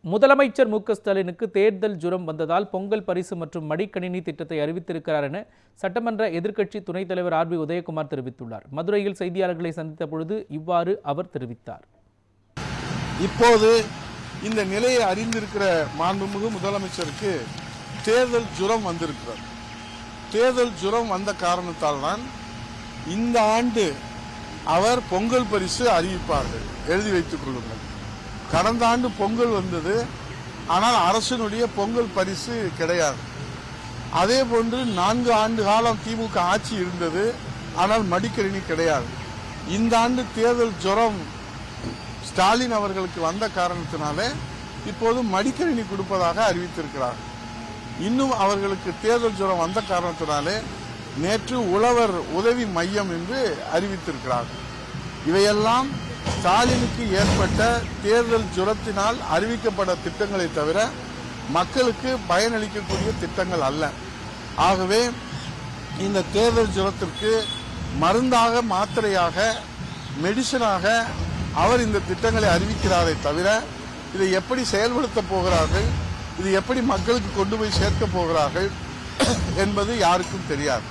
முதலமைச்சர் மு.க. ஸ்டாலினுக்கு தேர்தல் ஜுரம் வந்ததால் பொங்கல் பரிசு மற்றும் மடிக்கணினி திட்டத்தை அறிவித்திருக்கிறார் என சட்டமன்ற எதிர்க்கட்சி துணைத் தலைவர் ஆர்.பி. உதயகுமார் தெரிவித்துள்ளார். மதுரையில் செய்தியாளர்களை சந்தித்த பொழுது இவ்வாறு அவர் தெரிவித்தார். இப்போது இந்த நிலையை அறிந்திருக்கிற மாண்புமிகு முதலமைச்சருக்கு தேர்தல் ஜுரம் வந்திருக்கிறது. தேர்தல் ஜுரம் வந்த காரணத்தால் தான் இந்த ஆண்டு அவர் பொங்கல் பரிசு அறிவிப்பார்கள். எழுதி வைத்துக் கொள்ளுங்கள். கடந்த ஆண்டு பொங்கல் வந்தது, ஆனால் அரசினுடைய பொங்கல் பரிசு கிடையாது. அதே போன்று 4 ஆண்டு காலம் திமுக ஆட்சி இருந்தது, ஆனால் மடிக்கணினி கிடையாது. இந்த ஆண்டு தேர்தல் ஜுரம் ஸ்டாலின் அவர்களுக்கு வந்த காரணத்தினாலே இப்போது மடிக்கணினி கொடுப்பதாக அறிவித்திருக்கிறார். இன்னும் அவர்களுக்கு தேர்தல் ஜுரம் வந்த காரணத்தினாலே நேற்று உழவர் உதவி மையம் என்று அறிவித்திருக்கிறார். இவையெல்லாம் ஸ்டாலினுக்கு ஏற்பட்ட தேர்தல் ஜுரத்தினால் அறிவிக்கப்பட்ட திட்டங்களை தவிர மக்களுக்கு பயனளிக்கக்கூடிய திட்டங்கள் அல்ல. ஆகவே இந்த தேர்தல் ஜுரத்திற்கு மருந்தாக, மாத்திரையாக, மெடிசனாக அவர் இந்த திட்டங்களை அறிவிக்கிறாரே தவிர இதை எப்படி செயல்படுத்த போகிறார்கள், இது எப்படி மக்களுக்கு கொண்டு போய் சேர்க்க போகிறார்கள் என்பது யாருக்கும் தெரியாது.